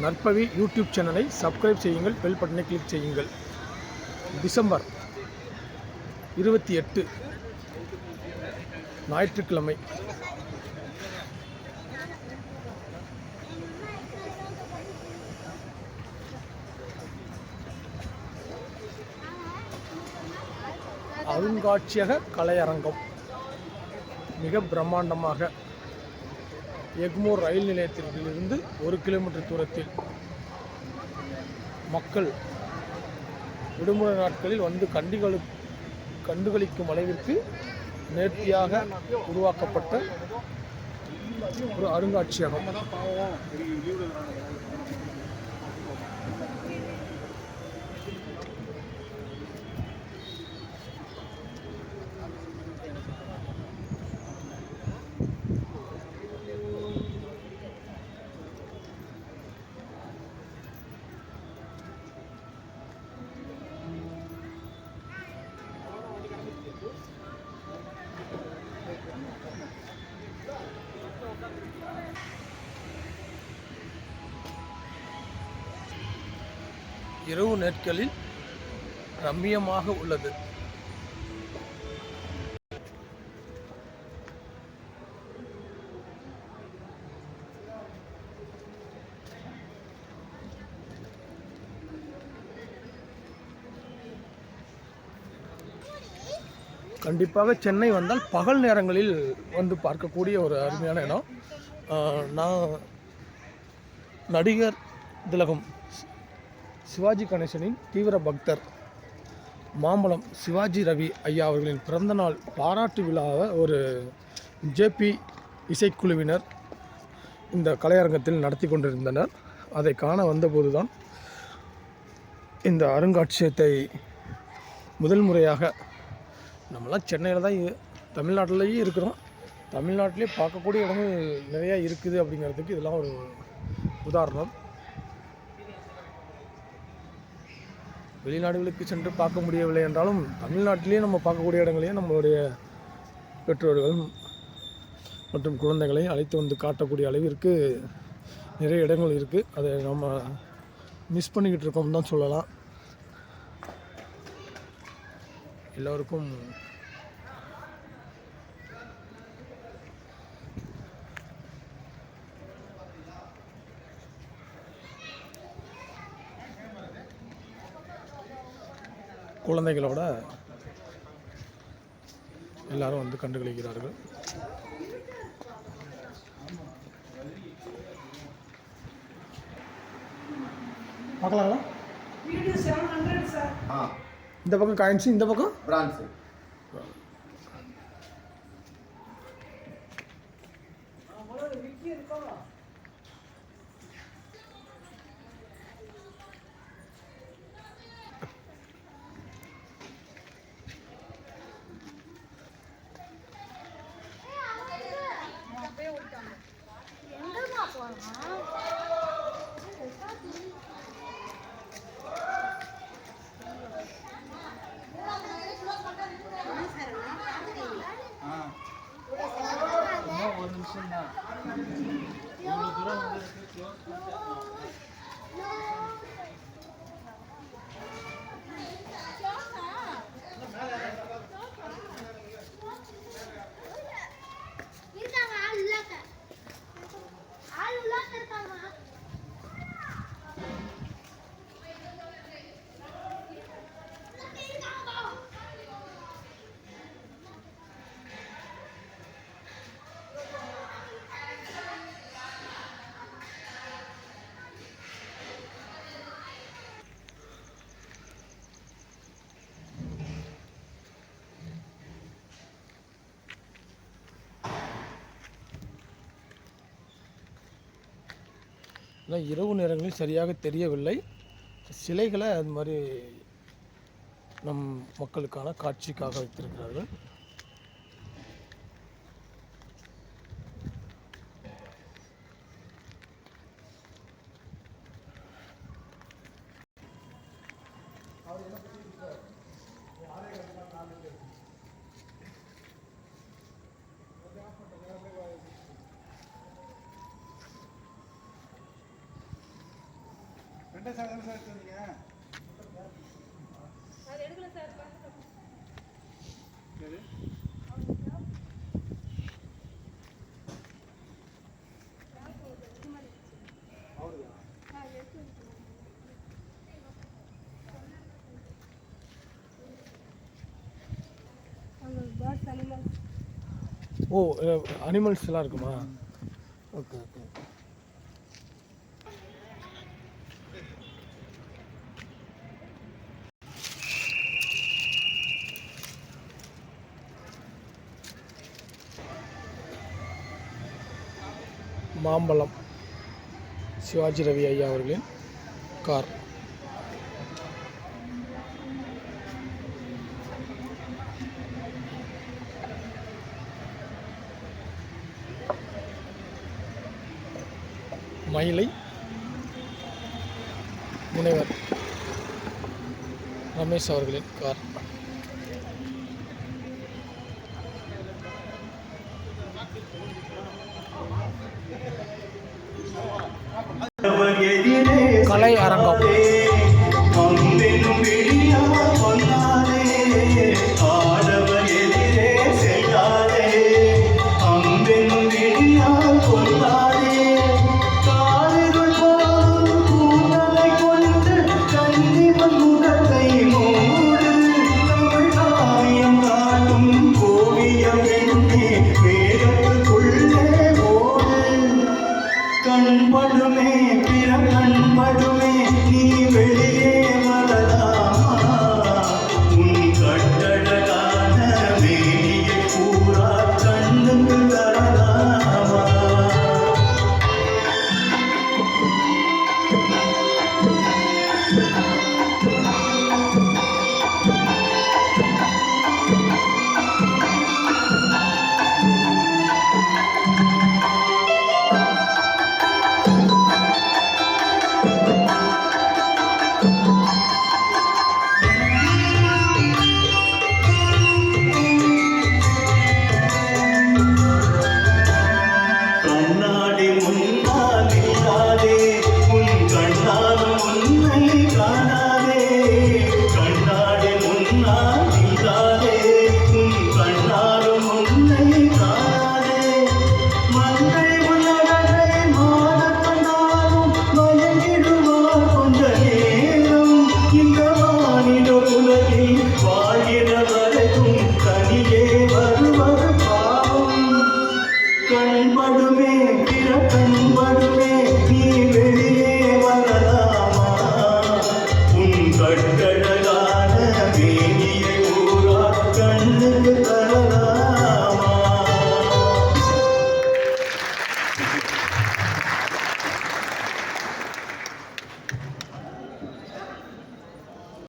நற்பவி YouTube சேனலை subscribe செய்யுங்கள், bell பட்டனை கிளிக் செய்யுங்கள். டிசம்பர் 28 ஞாயிற்றுக்கிழமை. அருங்காட்சியக கலையரங்கம் மிக பிரம்மாண்டமாக எக்மோர் ரயில் நிலையத்திலிருந்து 1 கிலோமீட்டர் தூரத்தில் மக்கள் விடுமுறை நாட்களில் வந்து கண்டுகளிக்கும் அளவிற்கு நேர்த்தியாக உருவாக்கப்பட்ட ஒரு அருங்காட்சியகம். இரவு நேரங்களில் ரம்மியமாக உள்ளது. கண்டிப்பாக சென்னை வந்தால் பகல் நேரங்களில் வந்து பார்க்கக்கூடிய ஒரு அருமையான இடம். நான் நடிகர் திலகம் சிவாஜி கணேசனின் தீவிர பக்தர். மாம்பழம் சிவாஜி ரவி ஐயா அவர்களின் பிறந்தநாள் பாராட்டு விழாவை ஒரு ஜேபி இசைக்குழுவினர் இந்த கலையரங்கத்தில் நடத்தி கொண்டிருந்தனர். அதை காண வந்தபோது தான் இந்த அருங்காட்சியகத்தை முதல் முறையாக, நம்மளாம் சென்னையில் தான் தமிழ்நாட்டிலேயே இருக்கிறோம், தமிழ்நாட்டிலே பார்க்கக்கூடிய இடங்கள் நிறையா இருக்குது அப்படிங்கிறதுக்கு இதெல்லாம் ஒரு உதாரணம். வெளிநாடுகளுக்கு சென்று பார்க்க முடியவில்லை என்றாலும் தமிழ்நாட்டிலேயே நம்ம பார்க்கக்கூடிய இடங்களையும் நம்மளுடைய பெற்றோர்கள் மற்றும் குழந்தைகளையும் அழைத்து வந்து காட்டக்கூடிய அளவிற்கு நிறைய இடங்கள் இருக்குது. அதை நம்ம மிஸ் பண்ணிக்கிட்டு இருக்கோம்னு தான் சொல்லலாம். எல்லோருக்கும் குழந்தைகளோட எல்லாரும் வந்து கண்டுகளிக்கிறார்கள். பார்க்கலாங்களா? இந்த பக்கம் காயின்ஸ், இந்த பக்கம் பிரான்ஸ். ஒரு நிமிஷம் தான். இவ்வளோ தூரம் வந்து இரவு நேரங்களில் சரியாக தெரியவில்லை. சிலைகளை அது மாதிரி நம் மக்களுக்கான காட்சிக்காக வைத்திருக்கிறார்கள். ஓ அனிமல்ஸ்லாம் இருக்குமா? Okay okay. மாம்பழம் சிவாஜி ரவி ஐயா அவர்களின் கார். மயிலை முனைவர் ரமேஷ் அவர்களின் கார். கலை அரங்கம்